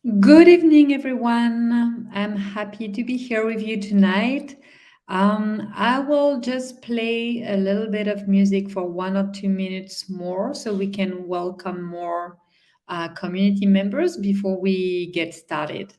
Good evening, everyone. I'm happy to be here with you tonight. I will just play a little bit of music for 1 or 2 minutes more so we can welcome more community members before we get started.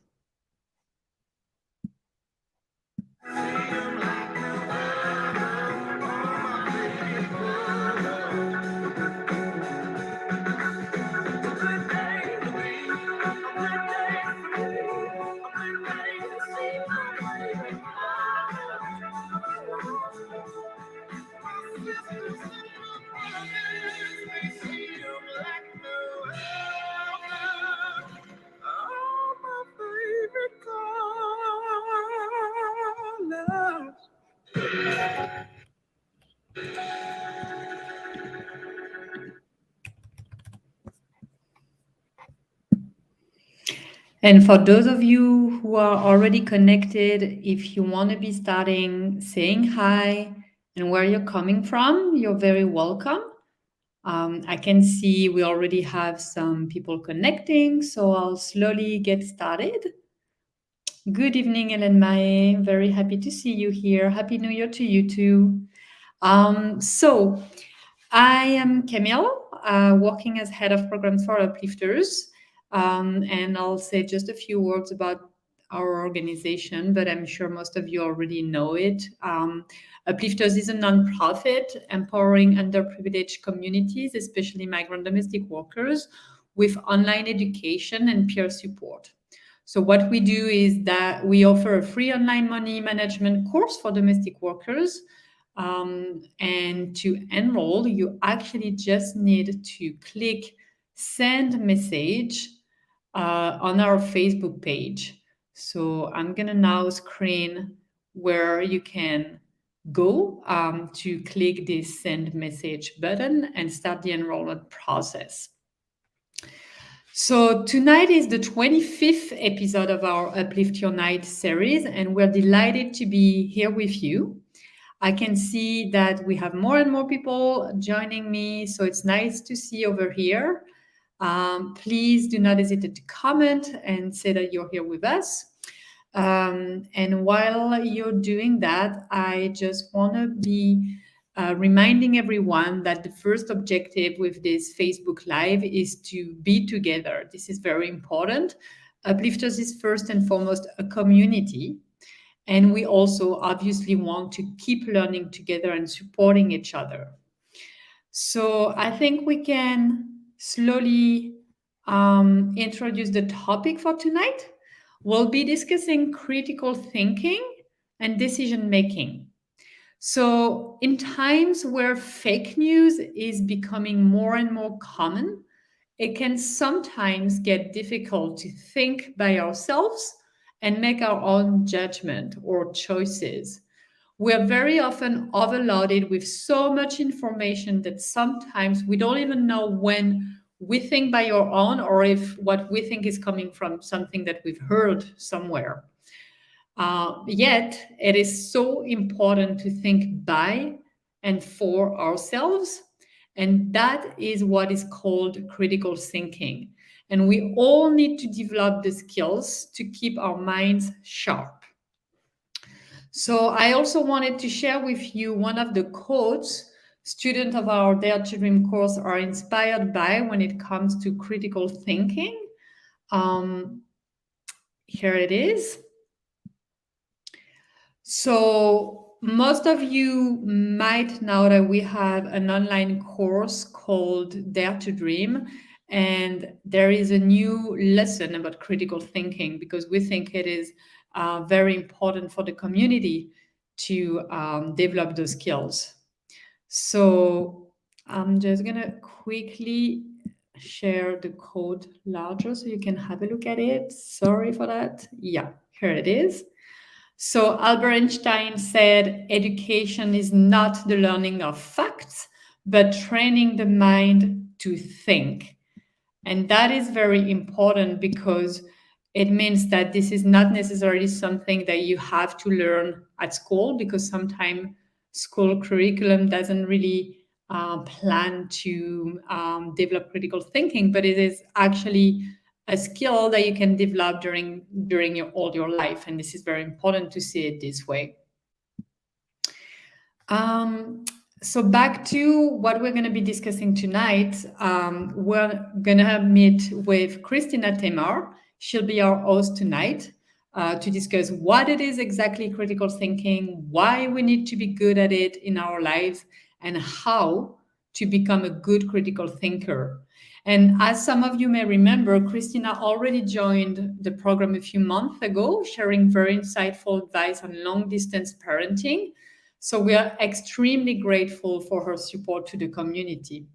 And for those of you who are already connected, if you want to be starting saying hi and where you're coming from, you're very welcome. I can see we already have some people connecting, so I'll slowly get started. Good evening, Ellen Mae. Very happy to see you here. Happy New Year to you too. So I am Camille, working as head of programs for Uplifters. And I'll say just a few words about our organization, but I'm sure most of you already know it. Uplifters is a nonprofit empowering underprivileged communities, especially migrant domestic workers, with online education and peer support. So what we do is that we offer a free online money management course for domestic workers. And to enroll, you actually just need to click send message on our Facebook page. So I'm gonna now screen where you can go to click this send message button and start the enrollment process. So tonight is the 25th episode of our Uplift Your Night series, and we're delighted to be here with you. I can see that we have more and more people joining me, so it's nice to see over here. Please do not hesitate to comment and say that you're here with us. And while you're doing that, I just want to be reminding everyone that the first objective with this Facebook Live is to be together. This is very important. Uplifters is first and foremost a community. And we also obviously want to keep learning together and supporting each other. So I think we can slowly introduce the topic for tonight. We'll be discussing critical thinking and decision making. So, in times where fake news is becoming more and more common, it can sometimes get difficult to think by ourselves and make our own judgment or choices. We are very often overloaded with so much information that sometimes we don't even know when we think by our own or if what we think is coming from something that we've heard somewhere. Yet, it is so important to think by and for ourselves. And that is what is called critical thinking. And we all need to develop the skills to keep our minds sharp. So, I also wanted to share with you one of the quotes students of our Dare to Dream course are inspired by when it comes to critical thinking. Here it is. So most of you might know that we have an online course called Dare to Dream, and there is a new lesson about critical thinking because we think it is very important for the community to develop those skills. So I'm just gonna quickly share the code larger so you can have a look at it. Sorry for that. Yeah, here it is. So Albert Einstein said, education is not the learning of facts, but training the mind to think. And that is very important because it means that this is not necessarily something that you have to learn at school, because sometimes school curriculum doesn't really plan to develop critical thinking, but it is actually a skill that you can develop during all your life, and this is very important to see it this way. Um, so back to what we're going to be discussing tonight. We're going to meet with Christina Themar. She'll be our host tonight to discuss what it is exactly critical thinking, why we need to be good at it in our lives, and how to become a good critical thinker. And as some of you may remember, Christina already joined the program a few months ago, sharing very insightful advice on long distance parenting. So we are extremely grateful for her support to the community.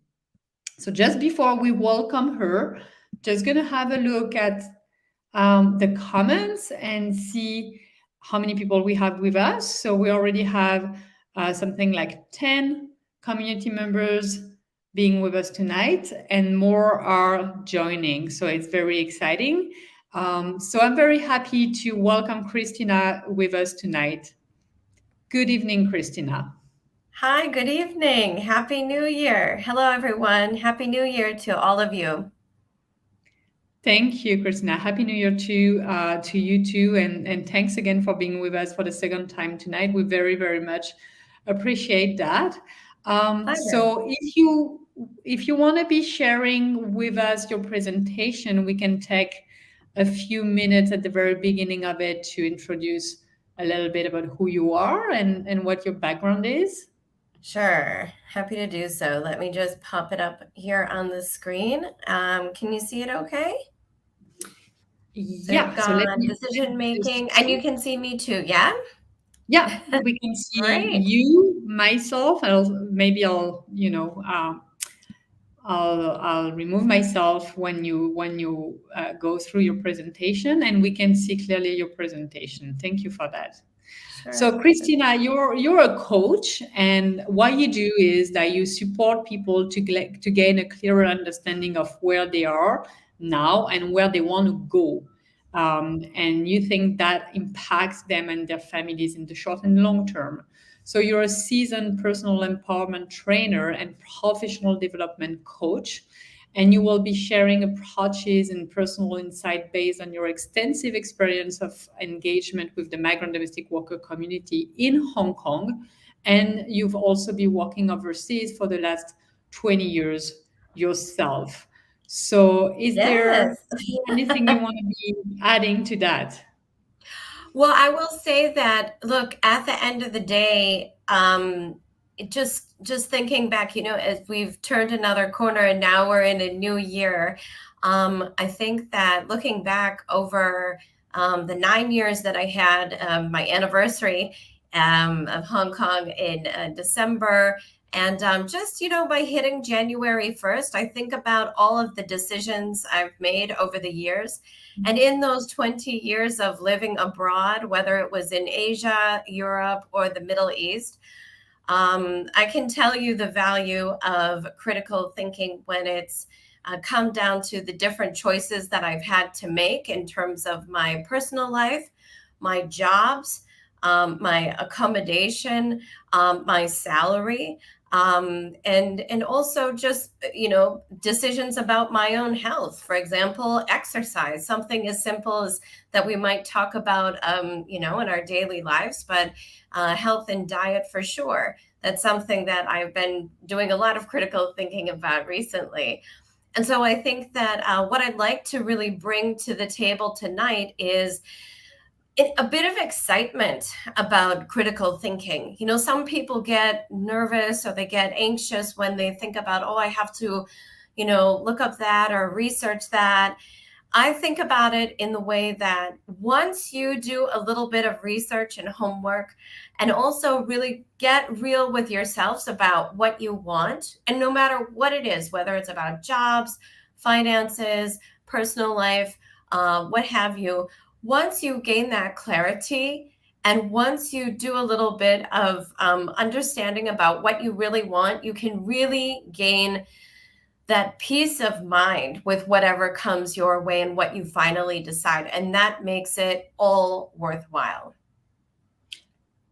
So just before we welcome her, just going to have a look at the comments and see how many people we have with us. So we already have something like 10 community members being with us tonight, and more are joining. So it's very exciting. So I'm very happy to welcome Christina with us tonight. Good evening, Christina. Hi, good evening. Happy New Year. Hello, everyone. Happy New Year to all of you. Thank you, Christina. Happy New Year to you too, and thanks again for being with us for the second time tonight. We very very much appreciate that. Pleasure. So if you want to be sharing with us your presentation, we can take a few minutes at the very beginning of it to introduce a little bit about who you are and what your background is. Sure. Happy to do so. Let me just pop it up here on the screen. Can you see it okay? So we've Yeah. So got let decision me just making, and you can see me too, yeah? Yeah, we can see Great. you, myself. I'll I'll remove myself when you go through your presentation, and we can see clearly your presentation. Thank you for that. Sure. So, Christina, you're a coach, and what you do is that you support people to gain a clearer understanding of where they are now and where they want to go. And you think that impacts them and their families in the short and long term. So, you're a seasoned personal empowerment trainer and professional development coach, and you will be sharing approaches and personal insight based on your extensive experience of engagement with the migrant domestic worker community in Hong Kong. And you've also been working overseas for the last 20 years yourself. So, is there Yes. anything you want to be adding to that? Well, I will say that, look, at the end of the day, just thinking back, as we've turned another corner and now we're in a new year, I think that looking back over the 9 years that I had my anniversary of Hong Kong in December, and just, by hitting January 1st, I think about all of the decisions I've made over the years. And in those 20 years of living abroad, whether it was in Asia, Europe, or the Middle East, I can tell you the value of critical thinking when it's come down to the different choices that I've had to make in terms of my personal life, my jobs, my accommodation, my salary, and also just decisions about my own health. For example, exercise, something as simple as that we might talk about in our daily lives, but health and diet for sure. That's something that I've been doing a lot of critical thinking about recently. And so I think that what I'd like to really bring to the table tonight is a bit of excitement about critical thinking. Some people get nervous or they get anxious when they think about, oh, I have to, look up that or research that. I think about it in the way that once you do a little bit of research and homework, and also really get real with yourselves about what you want, and no matter what it is, whether it's about jobs, finances, personal life, what have you, once you gain that clarity, and once you do a little bit of understanding about what you really want, you can really gain that peace of mind with whatever comes your way and what you finally decide. And that makes it all worthwhile.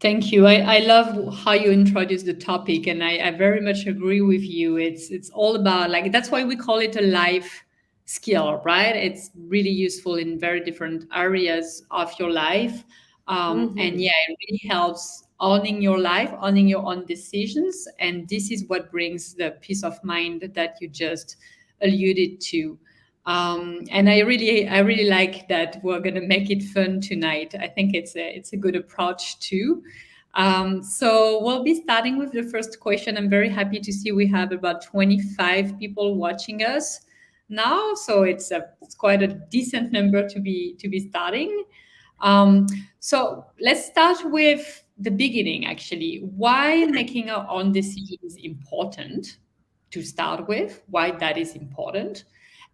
Thank you. I love how you introduce the topic, and I very much agree with you. It's all about, like, that's why we call it a life skill, right? It's really useful in very different areas of your life. And Mm-hmm. yeah, it really helps owning your life, owning your own decisions. And this is what brings the peace of mind that you just alluded to. And I really like that we're gonna make it fun tonight. I think it's a good approach too. So we'll be starting with the first question. I'm very happy to see we have about 25 people watching us now, so it's quite a decent number to be starting. Um, so let's start with the beginning. Actually, why making our own decision is important to start with. Why that is important,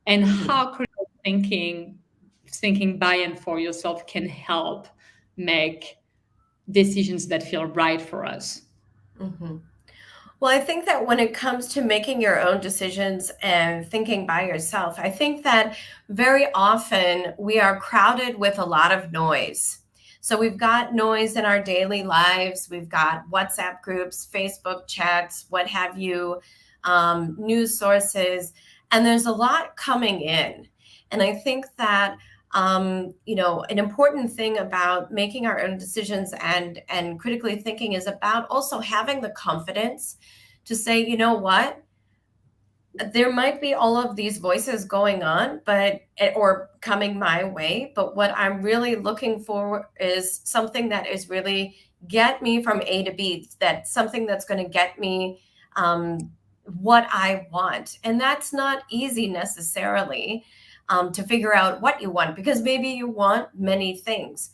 and Mm-hmm. how critical thinking by and for yourself can help make decisions that feel right for us. Mm-hmm. Well, I think that when it comes to making your own decisions and thinking by yourself, I think that very often we are crowded with a lot of noise. So we've got noise in our daily lives. We've got WhatsApp groups, Facebook chats, what have you, news sources, and there's a lot coming in. And I think that an important thing about making our own decisions and critically thinking is about also having the confidence to say, you know what, there might be all of these voices going on, but or coming my way, but what I'm really looking for is something that is really get me from A to B, that something that's going to get me what I want. And that's not easy necessarily, to figure out what you want, because maybe you want many things.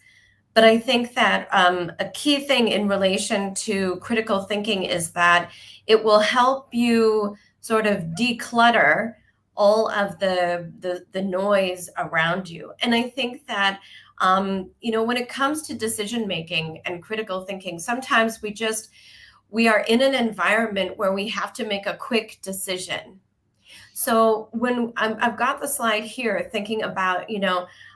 But I think that a key thing in relation to critical thinking is that it will help you sort of declutter all of the noise around you. And I think that when it comes to decision making and critical thinking, sometimes we are in an environment where we have to make a quick decision. So when I've got the slide here thinking about,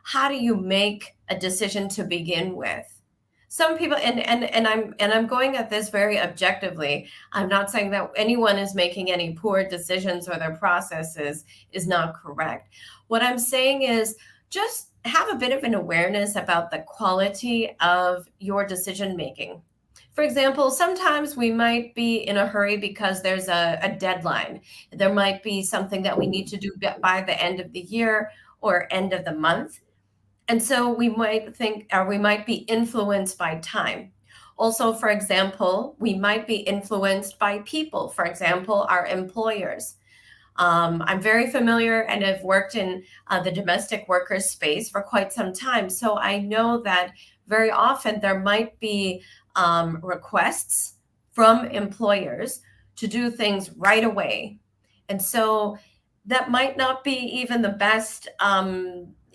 how do you make a decision to begin with? Some people, and I'm going at this very objectively. I'm not saying that anyone is making any poor decisions or their processes is not correct. What I'm saying is just have a bit of an awareness about the quality of your decision making. For example, sometimes we might be in a hurry because there's a deadline. There might be something that we need to do by the end of the year or end of the month. And so we might think, or we might be influenced by time. Also, for example, we might be influenced by people, for example, our employers. I'm very familiar and have worked in the domestic workers space for quite some time. So I know that very often there might be requests from employers to do things right away. And so that might not be even the best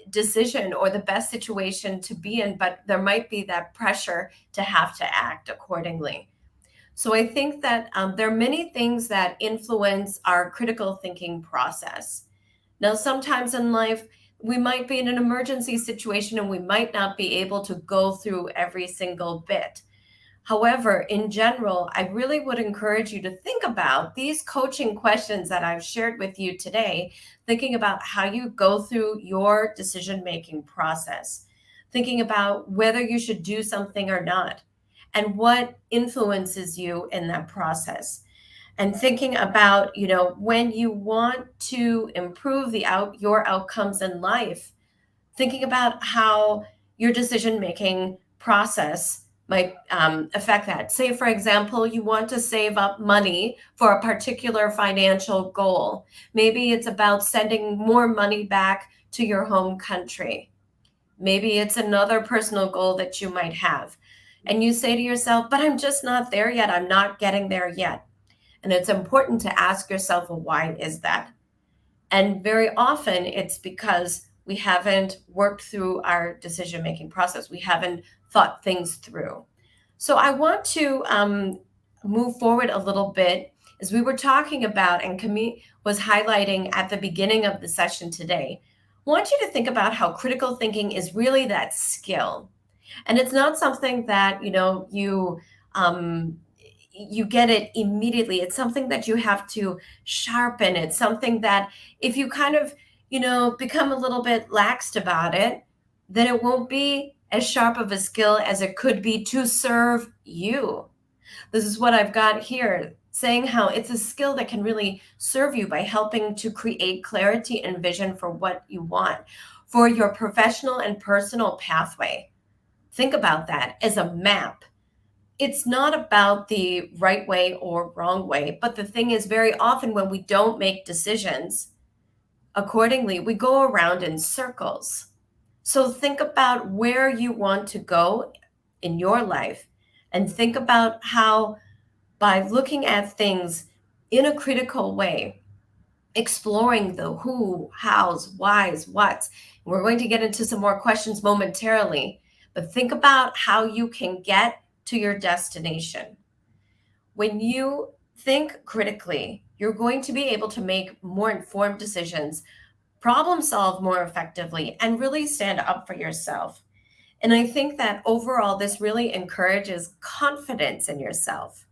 decision or the best situation to be in, but there might be that pressure to have to act accordingly. So I think that there are many things that influence our critical thinking process. Now, sometimes in life, we might be in an emergency situation and we might not be able to go through every single bit. However, in general, I really would encourage you to think about these coaching questions that I've shared with you today, thinking about how you go through your decision making process, thinking about whether you should do something or not, and what influences you in that process. And thinking about, when you want to improve your outcomes in life, thinking about how your decision making process might affect that. Say, for example, you want to save up money for a particular financial goal. Maybe it's about sending more money back to your home country. Maybe it's another personal goal that you might have. And you say to yourself, but I'm just not there yet. I'm not getting there yet. And it's important to ask yourself, well, why is that? And very often it's because we haven't worked through our decision making process. We haven't thought things through. So I want to move forward a little bit as we were talking about, and Camille was highlighting at the beginning of the session today. I want you to think about how critical thinking is really that skill. And it's not something that, you get it immediately. It's something that you have to sharpen. It's something that if you kind of become a little bit laxed about it, then it won't be as sharp of a skill as it could be to serve you. This is what I've got here, saying how it's a skill that can really serve you by helping to create clarity and vision for what you want, for your professional and personal pathway. Think about that as a map. It's not about the right way or wrong way, but the thing is, very often when we don't make decisions accordingly, we go around in circles. So think about where you want to go in your life, and think about how, by looking at things in a critical way, exploring the who, hows, whys, whats. We're going to get into some more questions momentarily, but think about how you can get to your destination. When you think critically, you're going to be able to make more informed decisions, problem solve more effectively, and really stand up for yourself. And I think that overall, this really encourages confidence in yourself.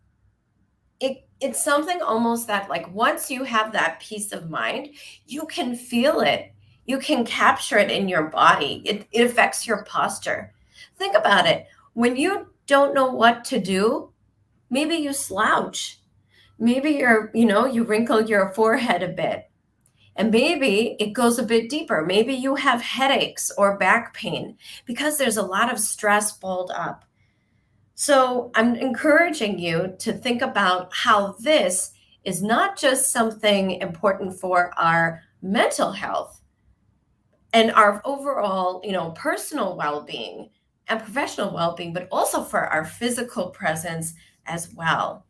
It's something almost that, like, once you have that peace of mind, you can feel it. You can capture it in your body. It affects your posture. Think about it. When you don't know what to do, maybe you slouch. Maybe you wrinkle your forehead a bit. And maybe it goes a bit deeper. Maybe you have headaches or back pain because there's a lot of stress balled up. So I'm encouraging you to think about how this is not just something important for our mental health and our overall, personal well-being and professional well-being, but also for our physical presence as well.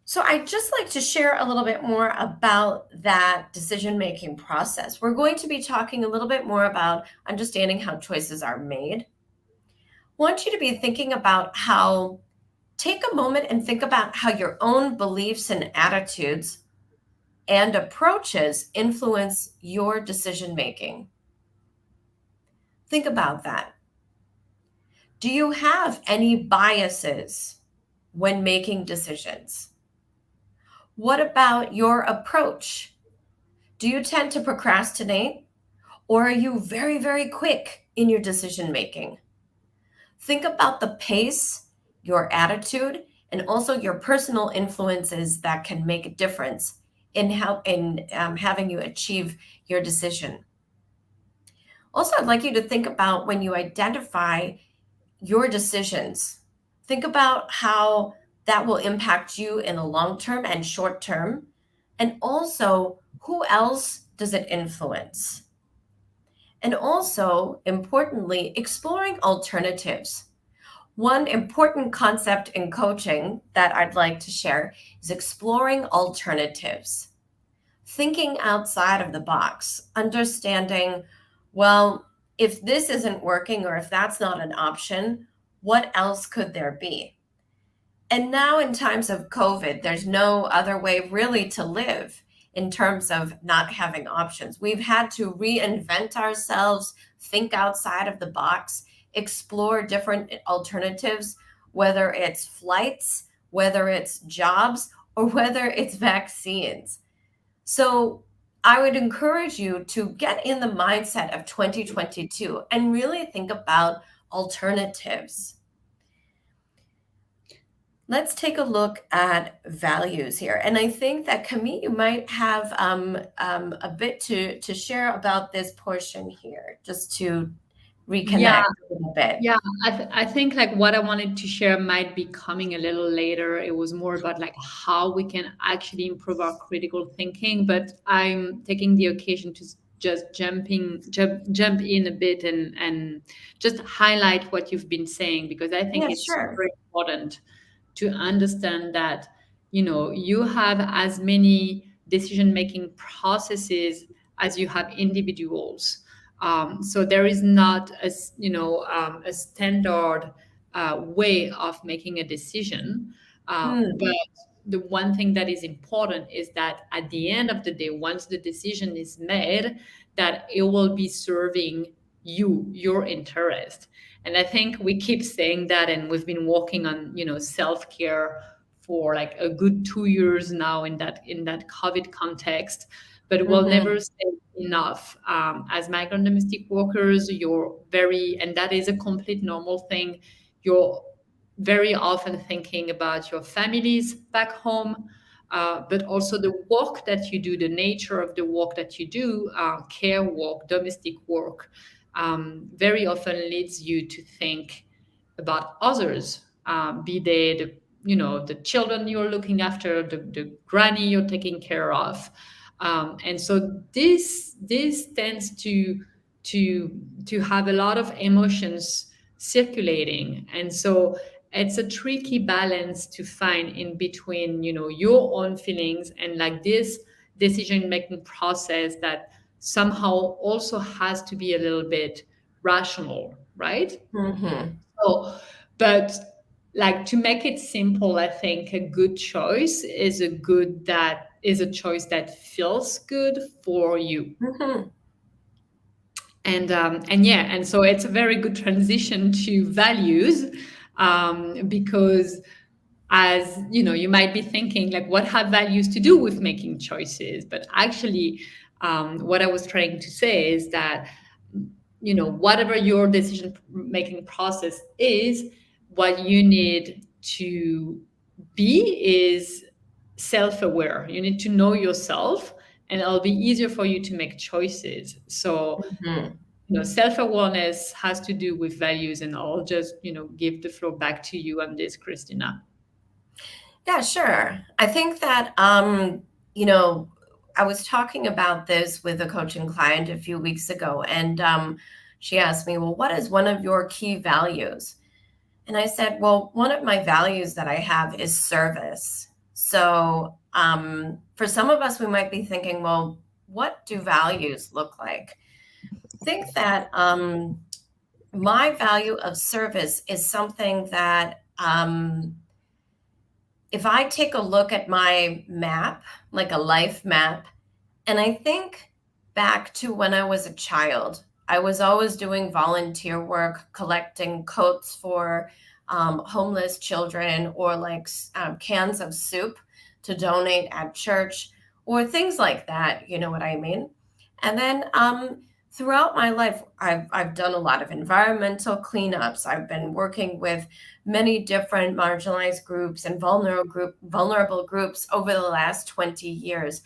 So I'd just like to share a little bit more about that decision-making process. We're going to be talking a little bit more about understanding how choices are made. I want you to be thinking about how, take a moment and think about how your own beliefs and attitudes and approaches influence your decision-making. Think about that. Do you have any biases when making decisions? What about your approach? Do you tend to procrastinate, or are you very, very quick in your decision making? Think about the pace, your attitude, and also your personal influences that can make a difference in having you achieve your decision. Also, I'd like you to think about, when you identify your decisions, think about how that will impact you in the long term and short term. And also, who else does it influence? And also, importantly, exploring alternatives. One important concept in coaching that I'd like to share is exploring alternatives. Thinking outside of the box, understanding, well, if this isn't working or if that's not an option, what else could there be? And now, in times of COVID, there's no other way really to live in terms of not having options. We've had to reinvent ourselves, think outside of the box, explore different alternatives, whether it's flights, whether it's jobs, or whether it's vaccines. So I would encourage you to get in the mindset of 2022 and really think about alternatives. Let's take a look at values here. And I think that, Camille, you might have a bit to share about this portion here, just to Yeah, reconnect a little bit. yeah. I think like what I wanted to share might be coming a little later. It was more about like how we can actually improve our critical thinking. But I'm taking the occasion to just jump in a bit and just highlight what you've been saying, because I think Yeah, it's sure. super important to understand that you have as many decision making processes as you have individuals. So there is not a standard way of making a decision. Hmm. But the one thing that is important is that at the end of the day, once the decision is made, that it will be serving your interest. And I think we keep saying that, and we've been working on self-care for like a good 2 years now in that COVID context. but we'll never Mm-hmm. say enough. As migrant domestic workers, you're very, and that is a complete normal thing. You're very often thinking about your families back home, but also the work that you do, the nature of the work that you do, care work, domestic work, very often leads you to think about others, be they the, the children you're looking after, the granny you're taking care of, and so this tends to have a lot of emotions circulating, and so it's a tricky balance to find in between, your own feelings and like this decision making process that somehow also has to be a little bit rational, right? Mm-hmm. So, but like to make it simple, I think a good choice is a choice that feels good for you. Mm-hmm. And yeah, and so it's a very good transition to values, because as you might be thinking like, what have values to do with making choices? But actually, what I was trying to say is that, whatever your decision making process is, what you need to be is self-aware. You need to know yourself, and it'll be easier for you to make choices. So, Mm-hmm. self-awareness has to do with values, and I'll just, give the floor back to you on this, Christina. Yeah, sure. I think that, I was talking about this with a coaching client a few weeks ago, and she asked me, well, what is one of your key values? And I said, well, one of my values that I have is service. So for some of us, we might be thinking, well, what do values look like? I think that my value of service is something that if I take a look at my map, like a life map, and I think back to when I was a child, I was always doing volunteer work, collecting coats for homeless children, or like cans of soup to donate at church, or things like that. You know what I mean? And then throughout my life, I've done a lot of environmental cleanups. I've been working with many different marginalized groups and vulnerable groups over the last 20 years.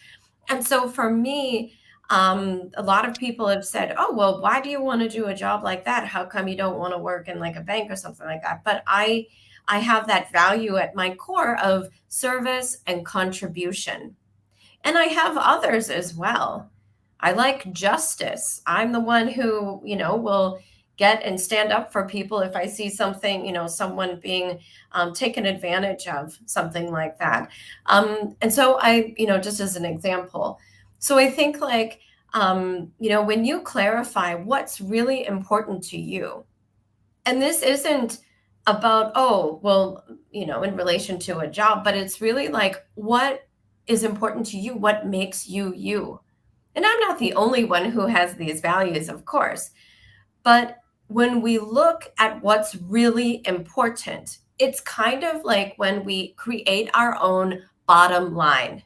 And so for me, a lot of people have said, oh, well, why do you want to do a job like that? How come you don't want to work in like a bank or something like that? But I have that value at my core of service and contribution. And I have others as well. I like justice. I'm the one who, will get and stand up for people if I see something, someone being taken advantage of, something like that. And so just as an example. So I think like, when you clarify what's really important to you, and this isn't about, oh, well, in relation to a job, but it's really like, what is important to you? What makes you you? And I'm not the only one who has these values, of course. But when we look at what's really important, it's kind of like when we create our own bottom line.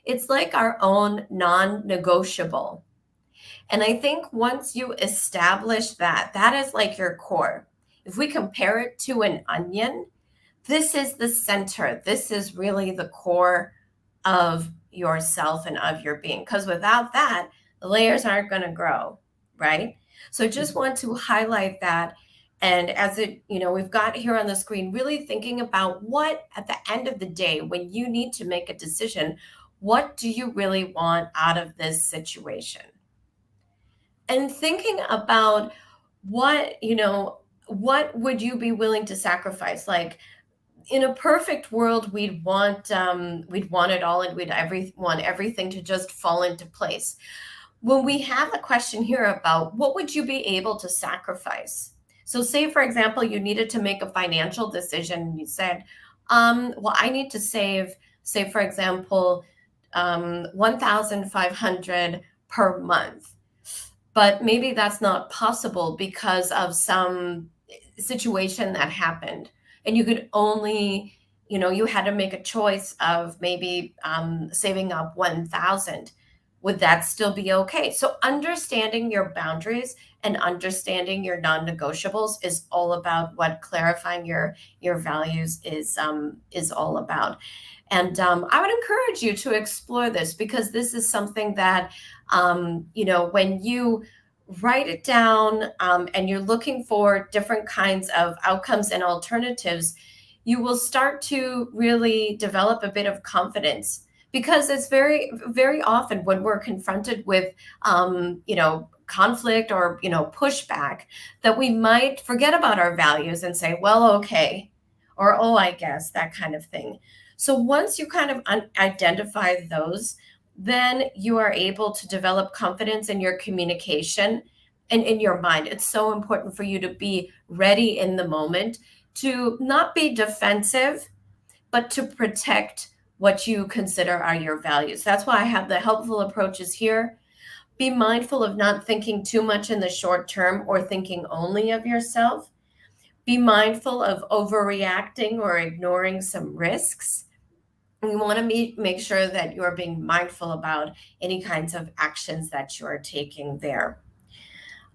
It's like our own non negotiable. And I think once you establish that, that is like your core. If we compare it to an onion, this is the center. This is really the core of yourself and of your being. Because without that, the layers aren't going to grow, right? So just want to highlight that. And as we've got here on the screen, really thinking about what at the end of the day, when you need to make a decision, what do you really want out of this situation? And thinking about what would you be willing to sacrifice? Like, in a perfect world, we'd want it all, and want everything to just fall into place. When we have a question here about what would you be able to sacrifice? So say, for example, you needed to make a financial decision, and you said, well, I need to save, say, for example, 1,500 per month. But maybe that's not possible because of some situation that happened, and you could only, you had to make a choice of maybe saving up 1,000. would that still be okay? So understanding your boundaries and understanding your non-negotiables is all about what clarifying your values is all about. And I would encourage you to explore this, because this is something that, when you write it down, and you're looking for different kinds of outcomes and alternatives, you will start to really develop a bit of confidence. Because it's very, very often when we're confronted with, conflict or, pushback, that we might forget about our values and say, well, okay, or, oh, I guess, that kind of thing. So once you kind of identify those, then you are able to develop confidence in your communication and in your mind. It's so important for you to be ready in the moment, to not be defensive, but to protect what you consider are your values. That's why I have the helpful approaches here. Be mindful of not thinking too much in the short term or thinking only of yourself. Be mindful of overreacting or ignoring some risks. You want to make sure that you're being mindful about any kinds of actions that you're taking there.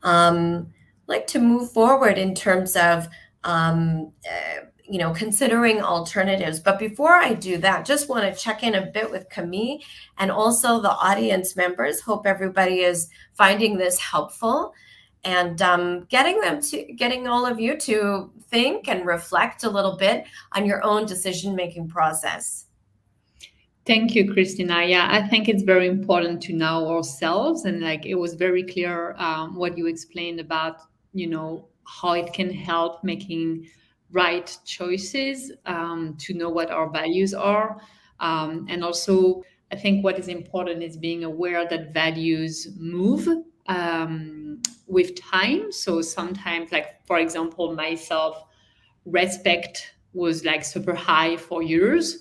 Like to move forward in terms of considering alternatives. But before I do that, just want to check in a bit with Camille and also the audience members. Hope everybody is finding this helpful, and getting all of you to think and reflect a little bit on your own decision-making process. Thank you, Christina. Yeah, I think it's very important to know ourselves, and like it was very clear what you explained about, how it can help making right choices, to know what our values are, and also I think what is important is being aware that values move with time. So sometimes, like for example, myself, respect was like super high for years.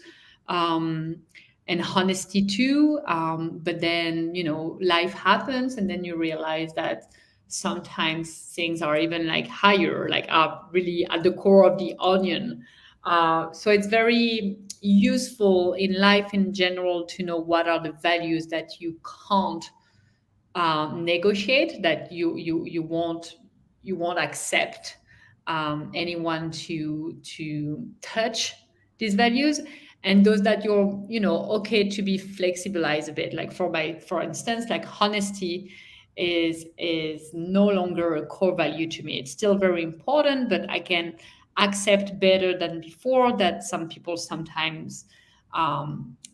And honesty too. But then, life happens, and then you realize that sometimes things are even like higher, like are really at the core of the onion. So it's very useful in life in general to know what are the values that you can't negotiate, that you won't accept anyone to touch these values, and those that you're okay to be flexibilized a bit. Like for instance, like honesty is no longer a core value to me. It's still very important, but I can accept better than before that some people sometimes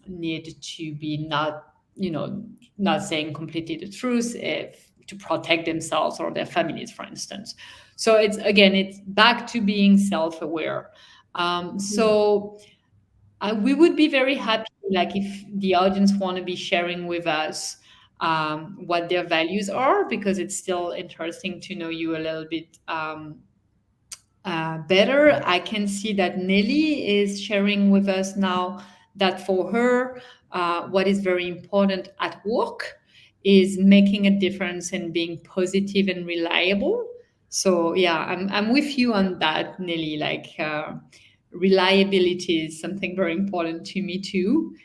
need to be not saying completely the truth, if to protect themselves or their families, for instance. So it's back to being self-aware. So we would be very happy, like if the audience want to be sharing with us what their values are, because it's still interesting to know you a little bit better. I can see that Nelly is sharing with us now that for her, what is very important at work is making a difference and being positive and reliable. So yeah, I'm with you on that, Nelly. Like reliability is something very important to me too.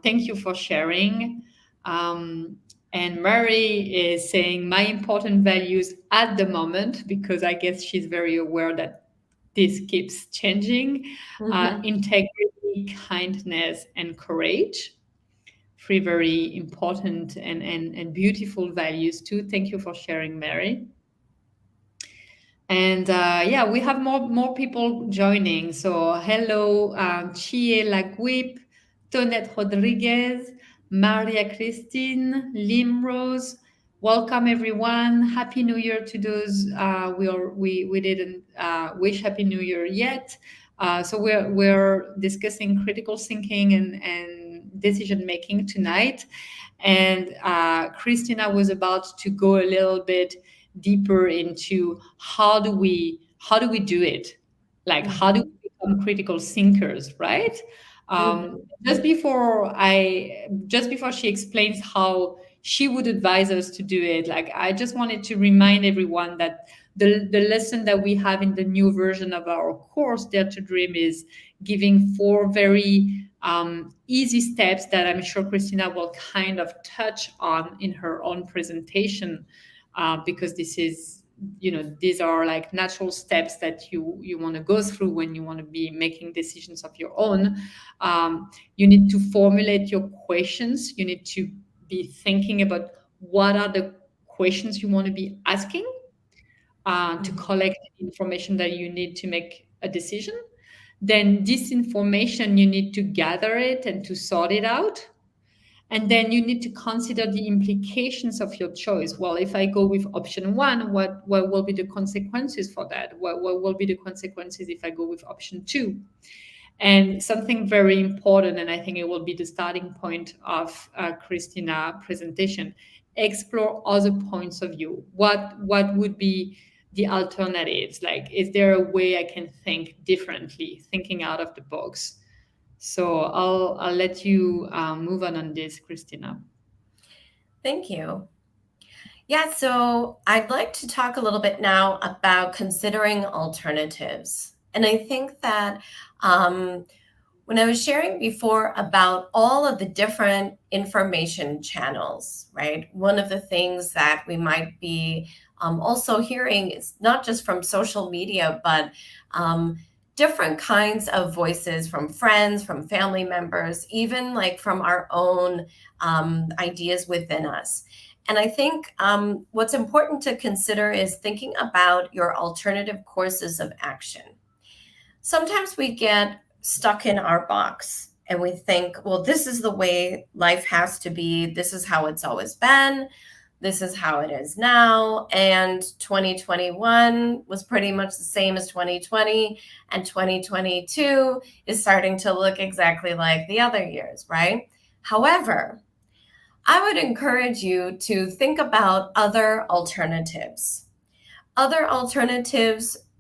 Thank you for sharing. Um, and Mary is saying my important values at the moment, because I guess she's very aware that this keeps changing. Integrity, kindness, and courage. Three very important and beautiful values too. Thank you for sharing, Mary. And yeah, we have more people joining. So hello, Chie Laguip, Tonette Rodriguez, Maria Christine, Lim Rose. Welcome everyone. Happy New Year to those we didn't wish Happy New Year yet. So we're discussing critical thinking and decision making tonight. And Christina was about to go a little bit deeper into how do we do it, like how do we become critical thinkers, right? Just before she explains how she would advise us to do it, like I just wanted to remind everyone that The lesson that we have in the new version of our course, Dare to Dream, is giving 4 very easy steps that I'm sure Christina will kind of touch on in her own presentation, because this is, these are like natural steps that you want to go through when you want to be making decisions of your own. You need to formulate your questions. You need to be thinking about what are the questions you want to be asking, to collect information that you need to make a decision. Then this information, you need to gather it and to sort it out. And then you need to consider the implications of your choice. Well, if I go with option 1, what will be the consequences for that? What will be the consequences if I go with option 2? And something very important, and I think it will be the starting point of Christina's presentation, explore other points of view. What would be the alternatives? Like, is there a way I can think differently, thinking out of the box? So I'll let you move on this, Christina. Thank you. Yeah, so I'd like to talk a little bit now about considering alternatives. And I think that when I was sharing before about all of the different information channels, right? One of the things that we might be also hearing is not just from social media, but different kinds of voices from friends, from family members, even like from our own ideas within us. And I think what's important to consider is thinking about your alternative courses of action. Sometimes we get stuck in our box and we think, well, this is the way life has to be. This is how it's always been. This is how it is now. And 2021 was pretty much the same as 2020. And 2022 is starting to look exactly like the other years, right? However, I would encourage you to think about other alternatives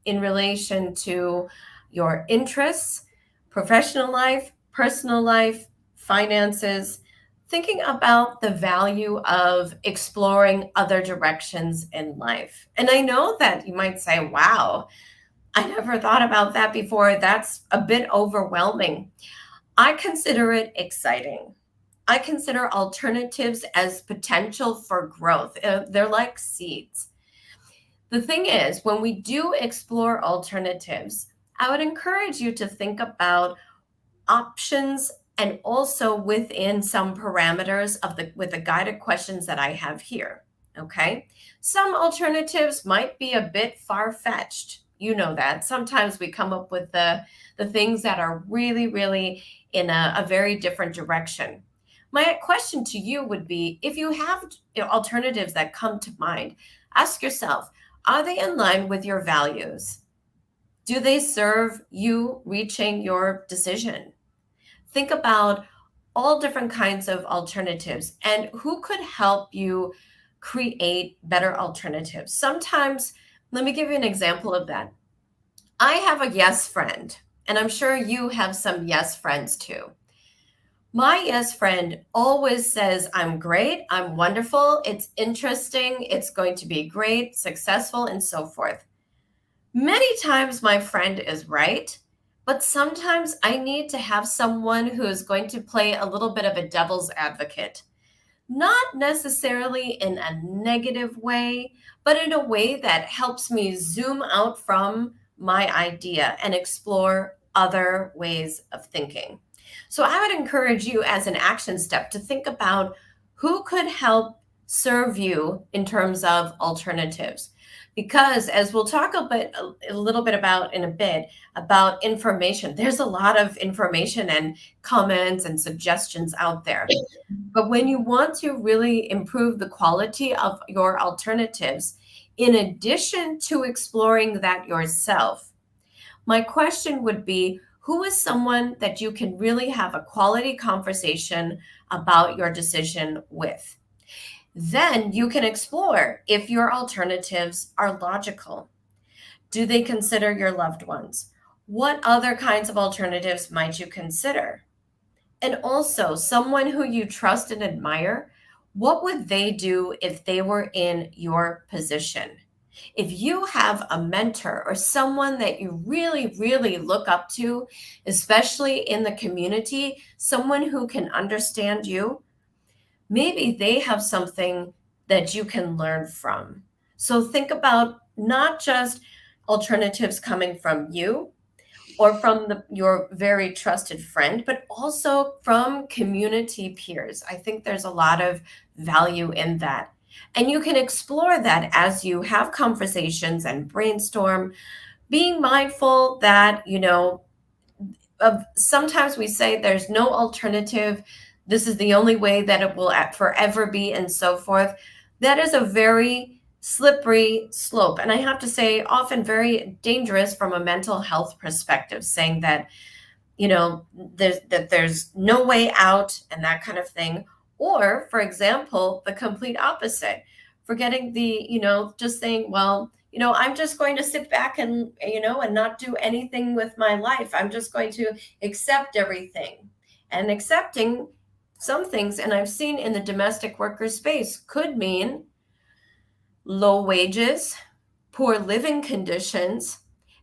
in relation to your interests, professional life, personal life, finances, thinking about the value of exploring other directions in life. And I know that you might say, wow, I never thought about that before. That's a bit overwhelming. I consider it exciting. I consider alternatives as potential for growth. They're like seeds. The thing is, when we do explore alternatives, I would encourage you to think about options and also within some parameters with the guided questions that I have here. Okay. Some alternatives might be a bit far-fetched. You know that. Sometimes we come up with the things that are really, really in a very different direction. My question to you would be, if you have alternatives that come to mind, ask yourself, are they in line with your values? Do they serve you reaching your decision? Think about all different kinds of alternatives and who could help you create better alternatives. Sometimes, let me give you an example of that. I have a yes friend, and I'm sure you have some yes friends too. My yes friend always says, I'm great, I'm wonderful, it's interesting, it's going to be great, successful, and so forth. Many times my friend is right, but sometimes I need to have someone who is going to play a little bit of a devil's advocate. Not necessarily in a negative way, but in a way that helps me zoom out from my idea and explore other ways of thinking. So I would encourage you as an action step to think about who could help serve you in terms of alternatives. Because as we'll talk a little bit about in a bit about information, there's a lot of information and comments and suggestions out there. But when you want to really improve the quality of your alternatives, in addition to exploring that yourself, my question would be, who is someone that you can really have a quality conversation about your decision with? Then you can explore if your alternatives are logical. Do they consider your loved ones? What other kinds of alternatives might you consider? And also, someone who you trust and admire, what would they do if they were in your position? If you have a mentor or someone that you really, really look up to, especially in the community, someone who can understand you, maybe they have something that you can learn from. So think about not just alternatives coming from you or from your very trusted friend, but also from community peers. I think there's a lot of value in that. And you can explore that as you have conversations and brainstorm, being mindful that, sometimes we say there's no alternative. This is the only way that it will forever be, and so forth. That is a very slippery slope. And I have to say, often very dangerous from a mental health perspective, saying that, there's no way out and that kind of thing. Or, for example, the complete opposite, forgetting just saying, well, I'm just going to sit back and not do anything with my life. I'm just going to accept everything. And accepting some things, and I've seen in the domestic worker space, could mean low wages, poor living conditions,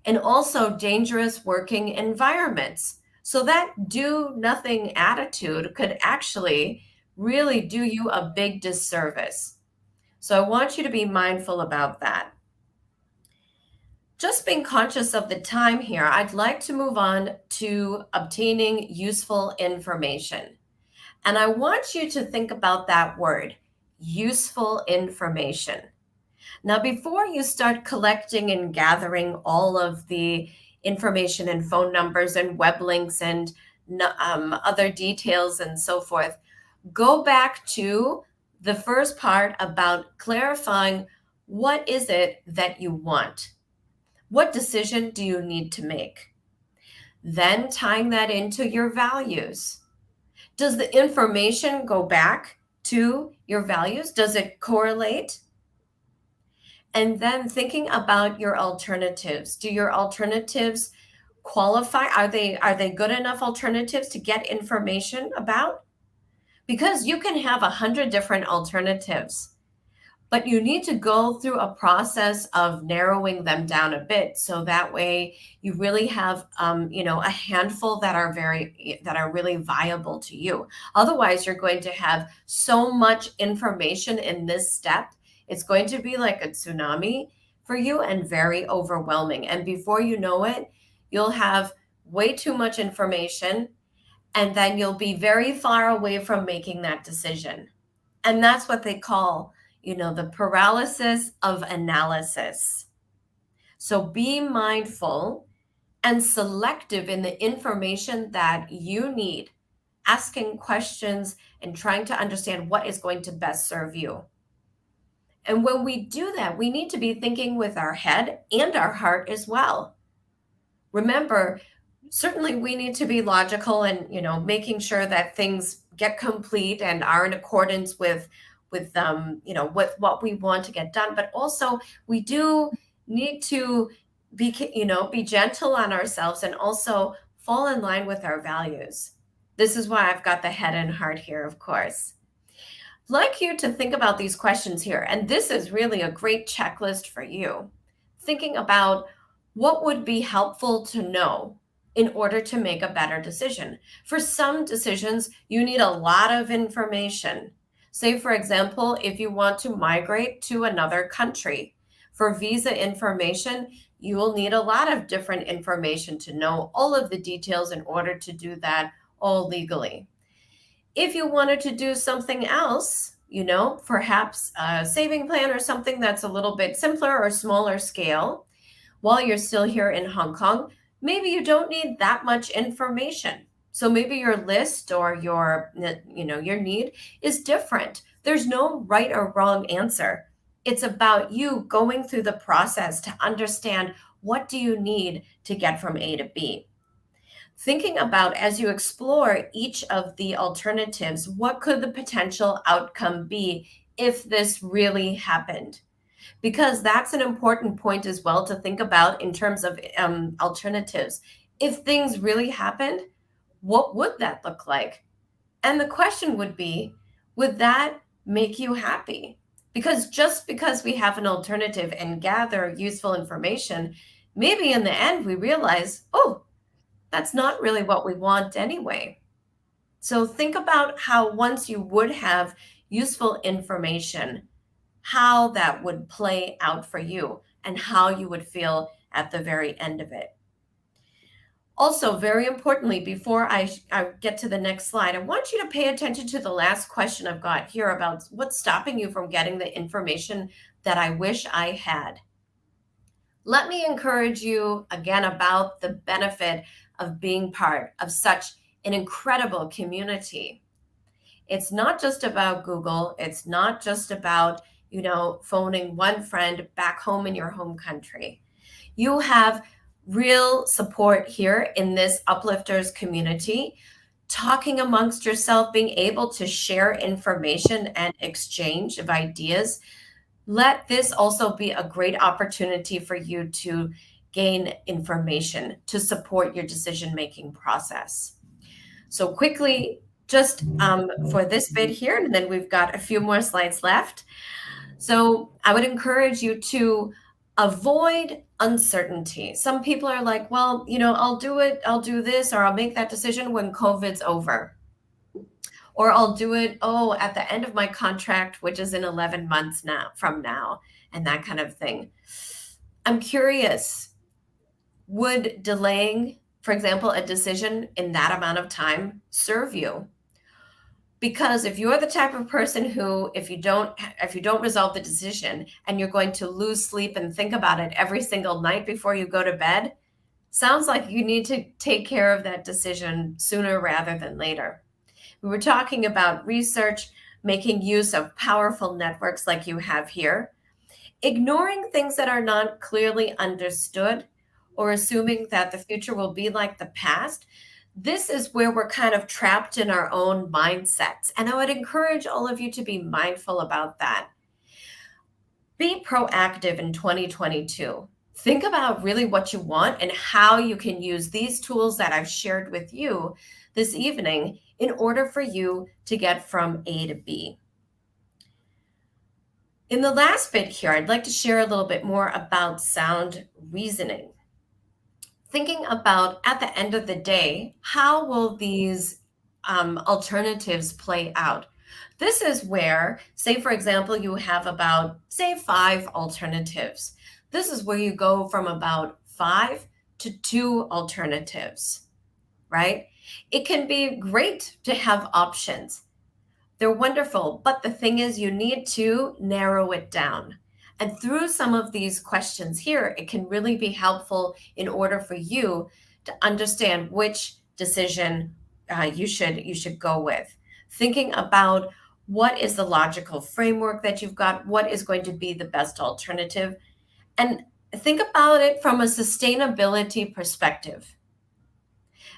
and also dangerous working environments. So that do nothing attitude could actually really do you a big disservice. So I want you to be mindful about that. Just being conscious of the time here, I'd like to move on to obtaining useful information. And I want you to think about that word, useful information. Now, before you start collecting and gathering all of the information and phone numbers and web links and other details and so forth, go back to the first part about clarifying what is it that you want? What decision do you need to make? Then tying that into your values. Does the information go back to your values? Does it correlate? And then thinking about your alternatives. Do your alternatives qualify? Are they good enough alternatives to get information about? Because you can have 100 different alternatives, but you need to go through a process of narrowing them down a bit, so that way you really have a handful that are really viable to you. Otherwise, you're going to have so much information in this step, it's going to be like a tsunami for you and very overwhelming. And before you know it, you'll have way too much information, and then you'll be very far away from making that decision. And that's what they call, the paralysis of analysis. So be mindful and selective in the information that you need, asking questions and trying to understand what is going to best serve you. And when we do that, we need to be thinking with our head and our heart as well. Remember, certainly we need to be logical and, making sure that things get complete and are in accordance with what we want to get done. But also we do need to be gentle on ourselves and also fall in line with our values. This is why I've got the head and heart here, of course. I'd like you to think about these questions here. And this is really a great checklist for you. Thinking about what would be helpful to know in order to make a better decision. For some decisions, you need a lot of information. Say, for example, if you want to migrate to another country, for visa information, you will need a lot of different information to know all of the details in order to do that all legally. If you wanted to do something else, perhaps a saving plan or something that's a little bit simpler or smaller scale, while you're still here in Hong Kong, maybe you don't need that much information. So maybe your list or your need is different. There's no right or wrong answer. It's about you going through the process to understand what do you need to get from A to B. Thinking about, as you explore each of the alternatives, what could the potential outcome be if this really happened? Because that's an important point as well to think about in terms of alternatives. If things really happened, what would that look like? And the question would be, would that make you happy? Because just because we have an alternative and gather useful information, maybe in the end we realize, oh, that's not really what we want anyway. So think about how once you would have useful information, how that would play out for you and how you would feel at the very end of it. Also, very importantly, before I get to the next slide, I want you to pay attention to the last question I've got here about what's stopping you from getting the information that I wish I had. Let me encourage you again about the benefit of being part of such an incredible community. It's not just about Google. It's not just about, phoning one friend back home in your home country. You have real support here in this Uplifters community, talking amongst yourself, being able to share information and exchange of ideas. Let this also be a great opportunity for you to gain information to support your decision-making process. So quickly, just for this bit here, and then we've got a few more slides left. So I would encourage you to avoid uncertainty. Some people are like, well, I'll do it, I'll do this, or I'll make that decision when COVID's over. Or I'll do it, at the end of my contract, which is in 11 months from now, and that kind of thing. I'm curious, would delaying, for example, a decision in that amount of time serve you? Because if you're the type of person who, if you don't resolve the decision and you're going to lose sleep and think about it every single night before you go to bed, sounds like you need to take care of that decision sooner rather than later. We were talking about research, making use of powerful networks like you have here, ignoring things that are not clearly understood, or assuming that the future will be like the past. This is where we're kind of trapped in our own mindsets. And I would encourage all of you to be mindful about that. Be proactive in 2022. Think about really what you want and how you can use these tools that I've shared with you this evening in order for you to get from A to B. In the last bit here, I'd like to share a little bit more about sound reasoning. Thinking about, at the end of the day, how will these alternatives play out? This is where, say, for example, you have about, say, 5 alternatives. This is where you go from about 5 to 2 alternatives, right? It can be great to have options. They're wonderful, but the thing is, you need to narrow it down. And through some of these questions here, it can really be helpful in order for you to understand which decision you should go with. Thinking about what is the logical framework that you've got, what is going to be the best alternative, and think about it from a sustainability perspective.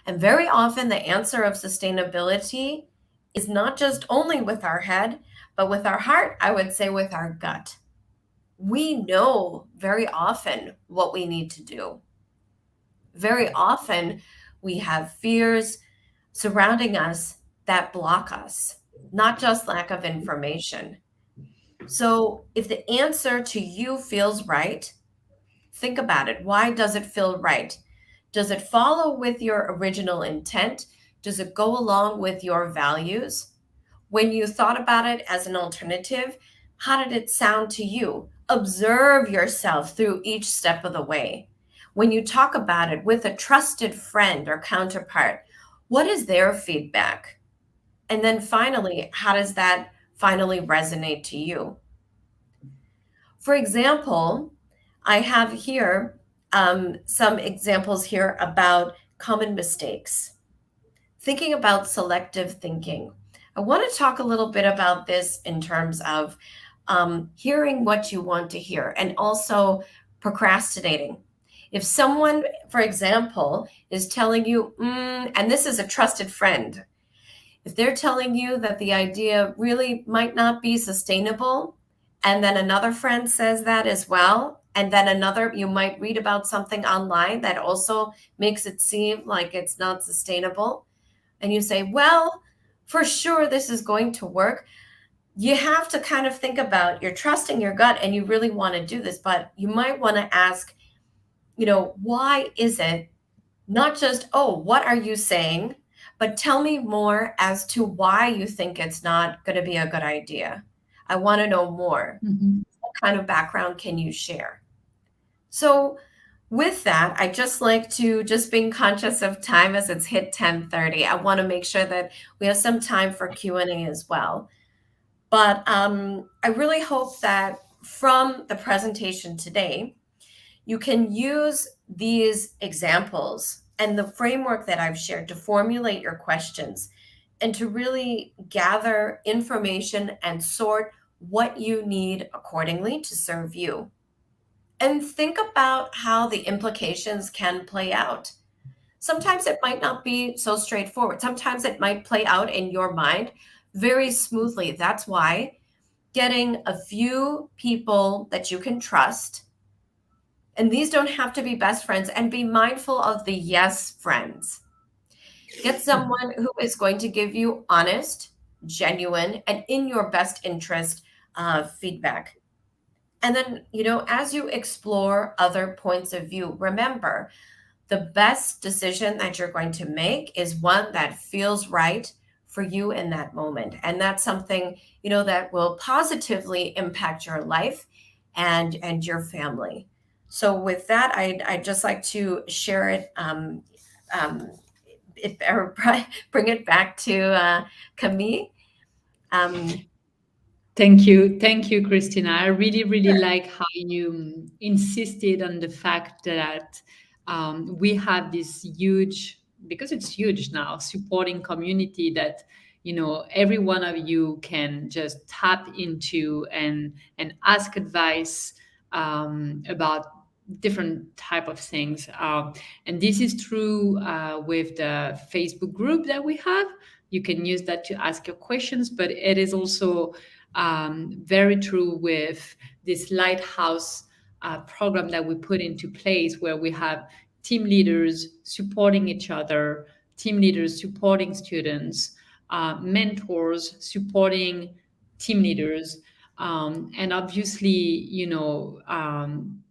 And very often the answer of sustainability is not just only with our head, but with our heart, I would say with our gut. We know very often what we need to do. Very often we have fears surrounding us that block us, not just lack of information. So if the answer to you feels right, think about it. Why does it feel right? Does it follow with your original intent? Does it go along with your values? When you thought about it as an alternative, how did it sound to you? Observe yourself through each step of the way. When you talk about it with a trusted friend or counterpart, what is their feedback? And then finally, how does that finally resonate to you? For example, I have here some examples here about common mistakes. Thinking about selective thinking. I want to talk a little bit about this in terms of hearing what you want to hear and also procrastinating. If someone, for example, is telling you, and this is a trusted friend, if they're telling you that the idea really might not be sustainable, and then another friend says that as well, and then another, you might read about something online that also makes it seem like it's not sustainable, and you say, well, for sure this is going to work. you have to kind of think about, you're trusting your gut and you really want to do this, but you might want to ask, why is it, not just, oh, what are you saying, but tell me more as to why you think it's not going to be a good idea. I want to know more. Mhm. What kind of background can you share? So with that, I just like to, just being conscious of time as it's hit 10:30. I want to make sure that we have some time for Q&A as well. But I really hope that from the presentation today, you can use these examples and the framework that I've shared to formulate your questions and to really gather information and sort what you need accordingly to serve you. And think about how the implications can play out. Sometimes it might not be so straightforward. Sometimes it might play out in your mind very smoothly. That's why getting a few people that you can trust, and these don't have to be best friends, and be mindful of the yes friends. Get someone who is going to give you honest, genuine, and in your best interest feedback. And then, as you explore other points of view, remember the best decision that you're going to make is one that feels right for you in that moment. And that's something, that will positively impact your life and your family. So with that, I'd just like to share it, um, or bring it back to Camille. Um, Thank you, Christina. I really, really like how you insisted on the fact that we have this huge, because it's huge now, supporting community that every one of you can just tap into and ask advice about different type of things. And this is true with the Facebook group that we have. You can use that to ask your questions, but it is also very true with this lighthouse program that we put into place, where we have team leaders supporting each other, team leaders supporting students, mentors supporting team leaders. And obviously,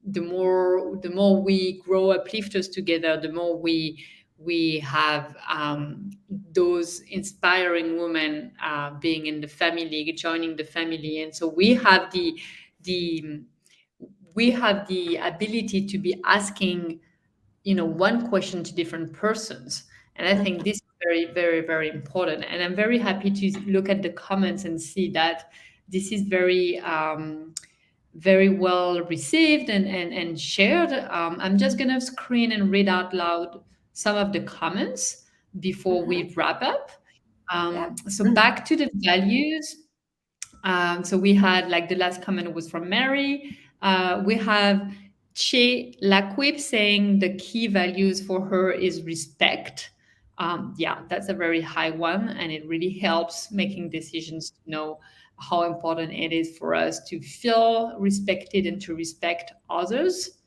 the more we grow uplifters together, the more we have those inspiring women being in the family, joining the family, and so the we have the ability to be asking one question to different persons. And I think this is very, very, very important. And I'm very happy to look at the comments and see that this is very very well received and shared. I'm just going to screen and read out loud some of the comments before mhm, we wrap up. yeah. So back to the values. So we had, like, the last comment was from Mary. We have Che Laquip saying the key values for her is respect. Yeah, that's a very high one, and it really helps making decisions to know how important it is for us to feel respected and to respect others.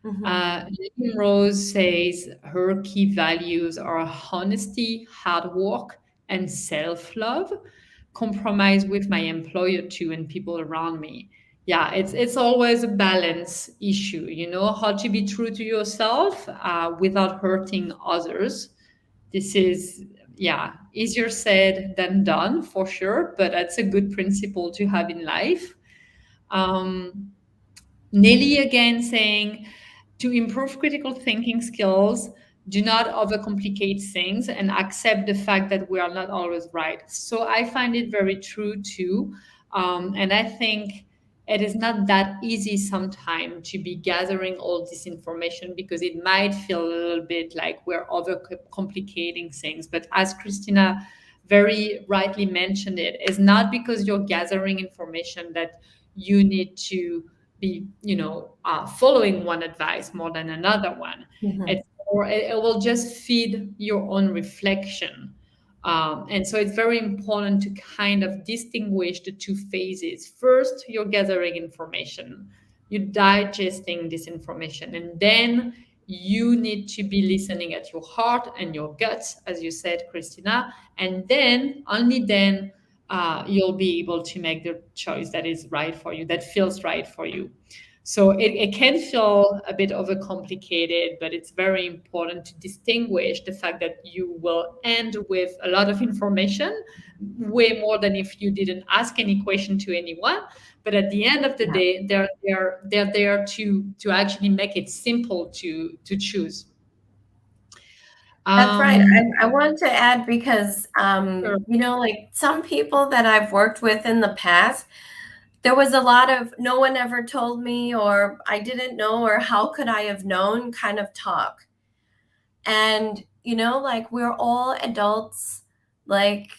Mhm, Lynn Rose says her key values are honesty, hard work, and self love. Compromise with my employer too and people around me. Yeah, it's always a balance issue, how to be true to yourself without hurting others. This is, yeah, easier said than done for sure, but that's a good principle to have in life. Um, Nelly again saying, to improve critical thinking skills, do not overcomplicate things and accept the fact that we are not always right. So I find it very true too. And I think it is not that easy sometimes to be gathering all this information, because it might feel a little bit like we're overcomplicating things. But as Christina very rightly mentioned, it is not because you're gathering information that you need to be following one advice more than another one. mhm, It will just feed your own reflection. And so it's very important to kind of distinguish the two phases. First, you're gathering information, you're digesting this information, and then you need to be listening at your heart and your guts, as you said, Christina. And then, only then, you'll be able to make the choice that is right for you, that feels right for you. So it can feel a bit overcomplicated, but it's very important to distinguish the fact that you will end with a lot of information, way more than if you didn't ask any question to anyone. But at the end of the Yeah. day, they're there to actually make it simple to choose. That's right. Um, I want to add because, sure. like some people that I've worked with in the past, there was a lot of no one ever told me, or I didn't know, or how could I have known kind of talk. And, like we're all adults, like,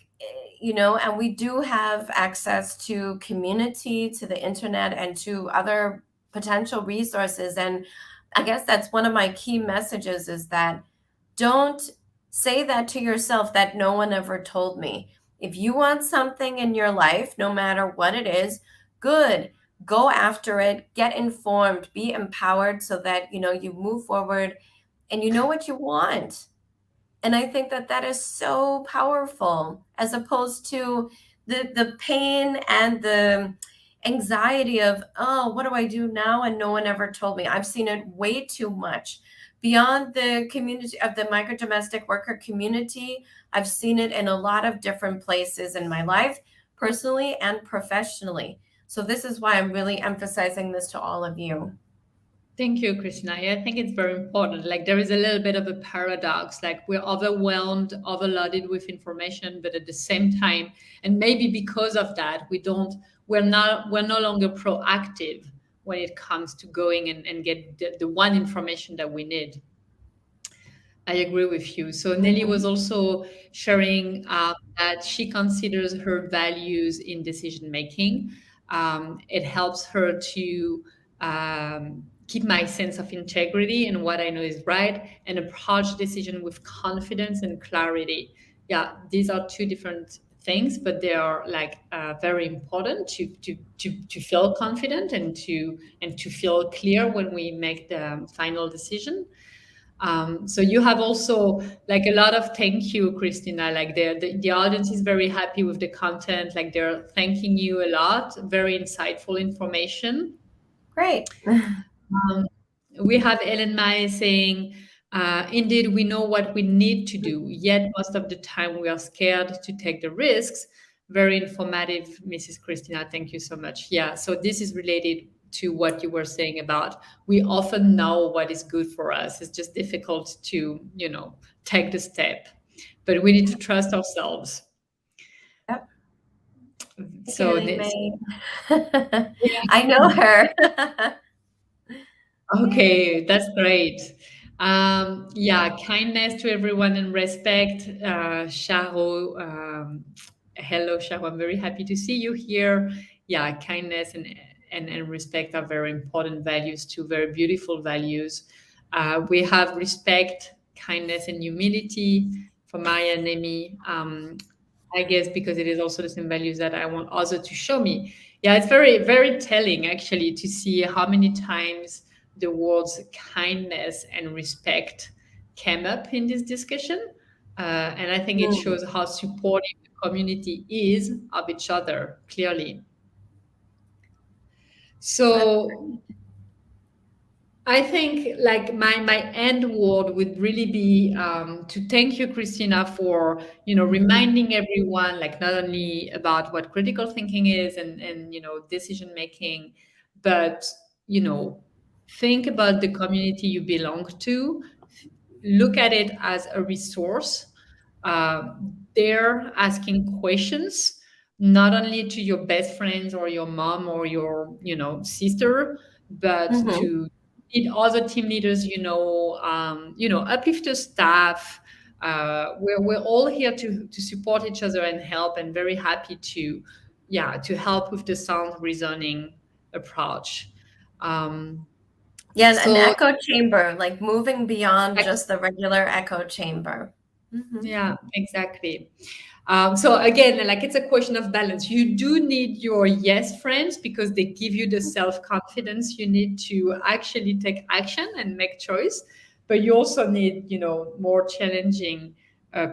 and we do have access to community, to the internet, and to other potential resources. And I guess that's one of my key messages is that don't say that to yourself that no one ever told me. If you want something in your life, no matter what it is, good. Go after it, get informed, be empowered so that you move forward and you know what you want. And I think that that is so powerful as opposed to the pain and the anxiety of, oh, what do I do now? And no one ever told me. I've seen it way too much beyond the community of the micro domestic worker community. I've seen it in a lot of different places in my life, personally and professionally. So this is why I'm really emphasizing this to all of you. Thank you, Christina. Yeah, I think it's very important. Like there is a little bit of a paradox. Like we're overwhelmed, overloaded with information, but at the same time, and maybe because of that, we're no longer proactive when it comes to going and get the one information that we need. I agree with you. So Nelly was Mhm. also sharing that she considers her values in decision making. It helps her to keep my sense of integrity and what I know is right, and approach decision with confidence and clarity. Yeah, these are two different things, but they are like very important to feel confident and to feel clear when we make the final decision. So you have also like a lot of thank you, Christina. Like the audience is very happy with the content. Like they're thanking you a lot. Very insightful information. Great. Um, we have Ellen Mai saying, indeed, we know what we need to do, yet most of the time we are scared to take the risks. Very informative, Mrs. Christina. Thank you so much. Yeah, so this is related to what you were saying about we often know what is good for us. It's just difficult to, take the step, but we need to trust ourselves. Yep. Thank you, So Lee this, May. I know her. Yay. okay, that's great. Yeah, kindness to everyone and respect. Sharo, hello, Sharo. I'm very happy to see you here. Yeah, kindness and respect are very important values, two very beautiful values. We have respect, kindness, and humility for Maya and Amy. I guess because it is also the same values that I want others to show me. Yeah, it's very, very telling actually to see how many times the words kindness and respect came up in this discussion. And I think it Mm, shows how supportive the community is of each other, clearly. that's So I think like my end word would really be to thank you, Christina, for reminding everyone like not only about what critical thinking is and decision making, but you know think about the community you belong to. Look at it as a resource. They're asking questions not only to your best friends or your mom or your sister, but mhm. to meet other team leaders, uplift your staff. We're all here to support each other and help, and very happy to help with the sound reasoning approach. Um, Yeah, an so echo chamber, like moving beyond just the regular echo chamber. Hmm. yeah, exactly. So again, like it's a question of balance. You do need your yes friends because they give you the self-confidence you need to actually take action and make choice. But you also need, more challenging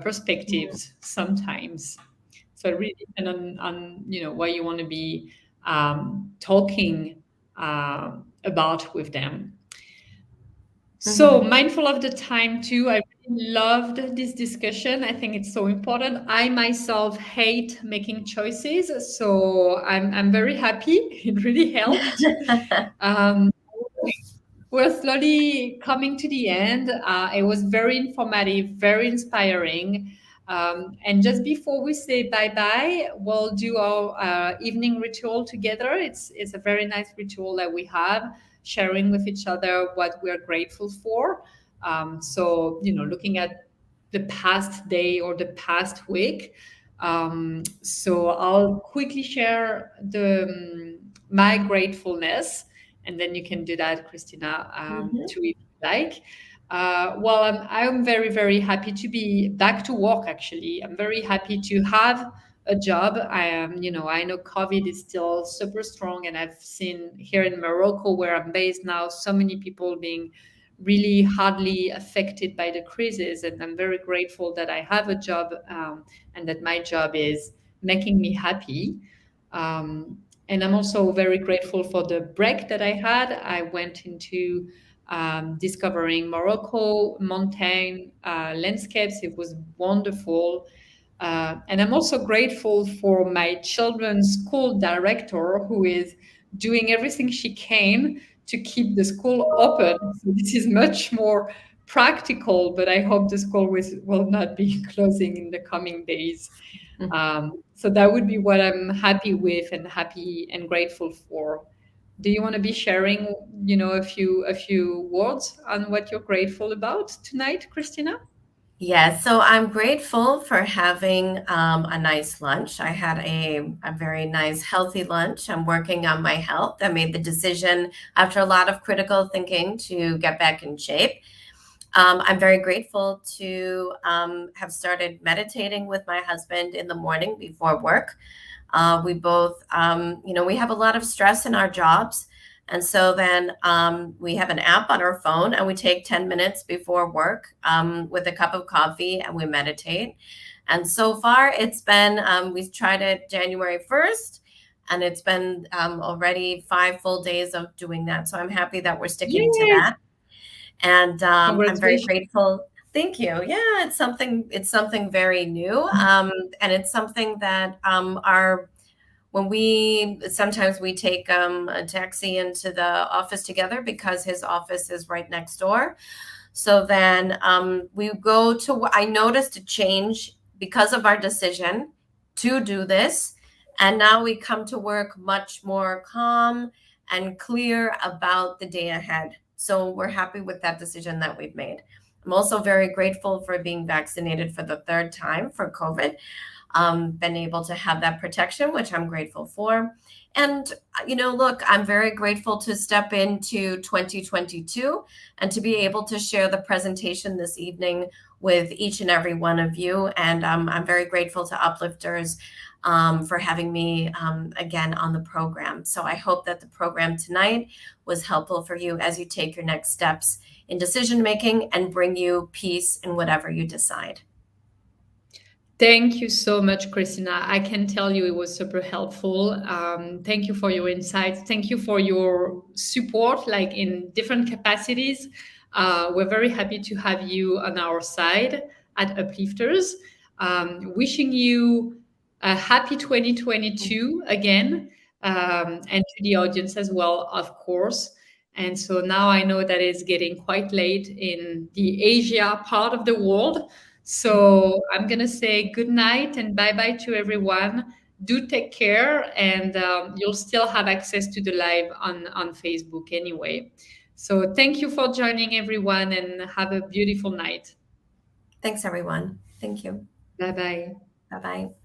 perspectives sometimes. So it really depends on what you want to be talking about with them. So Mhm. mindful of the time too. I really loved this discussion. I think it's so important. I myself hate making choices, so I'm very happy. It really helped. Um, we're slowly coming to the end. It was very informative, very inspiring. And just before we say bye bye, we'll do our evening ritual together. It's a very nice ritual that we have, sharing with each other what we're grateful for. So, looking at the past day or the past week. So I'll quickly share my gratefulness, and then you can do that, Christina, Mhm. too, if you like. Well, I'm very, very happy to be back to work, actually. I'm very happy to have a job. I know COVID is still super strong, and I've seen here in Morocco, where I'm based now, so many people being really hardly affected by the crisis. And I'm very grateful that I have a job, and that my job is making me happy. And I'm also very grateful for the break that I had. I went into discovering Morocco mountain landscapes. It was wonderful. And I'm also grateful for my children's school director, who is doing everything she can to keep the school open. So this is much more practical, but I hope the school will not be closing in the coming days. So that would be what I'm happy with and happy and grateful for. Do you want to be sharing, a few words on what you're grateful about tonight, Christina? Yeah, so I'm grateful for having a nice lunch. I had a very nice, healthy lunch. I'm working on my health. I made the decision after a lot of critical thinking to get back in shape. I'm very grateful to have started meditating with my husband in the morning before work. We both, we have a lot of stress in our jobs. And so then we have an app on our phone and we take 10 minutes before work with a cup of coffee and we meditate. And so far, it's been, we tried it January 1st, and it's been already 5 full days of doing that. So I'm happy that we're sticking to Yay! that. And I'm very Congratulations. grateful. Thank you. Yeah, it's something very new, and it's something that our when we sometimes we take a taxi into the office together because his office is right next door. So then we go to. I noticed a change because of our decision to do this, and now we come to work much more calm and clear about the day ahead. So we're happy with that decision that we've made. I'm also very grateful for being vaccinated for the third time for COVID, been able to have that protection, which I'm grateful for. And, look, I'm very grateful to step into 2022 and to be able to share the presentation this evening with each and every one of you. And I'm very grateful to Uplifters for having me again on the program. So I hope that the program tonight was helpful for you as you take your next steps in decision making and bring you peace in whatever you decide. Thank you so much, Christina. I can tell you it was super helpful. Thank you for your insights. Thank you for your support, like in different capacities. We're very happy to have you on our side at Uplifters. Wishing you a happy 2022 again, and to the audience as well, of course. And so now I know that it's getting quite late in the Asia part of the world. So I'm going to say good night and bye bye to everyone. Do take care, and you'll still have access to the live on Facebook anyway. So thank you for joining, everyone, and have a beautiful night. Thanks, everyone. Thank you. Bye bye. Bye bye.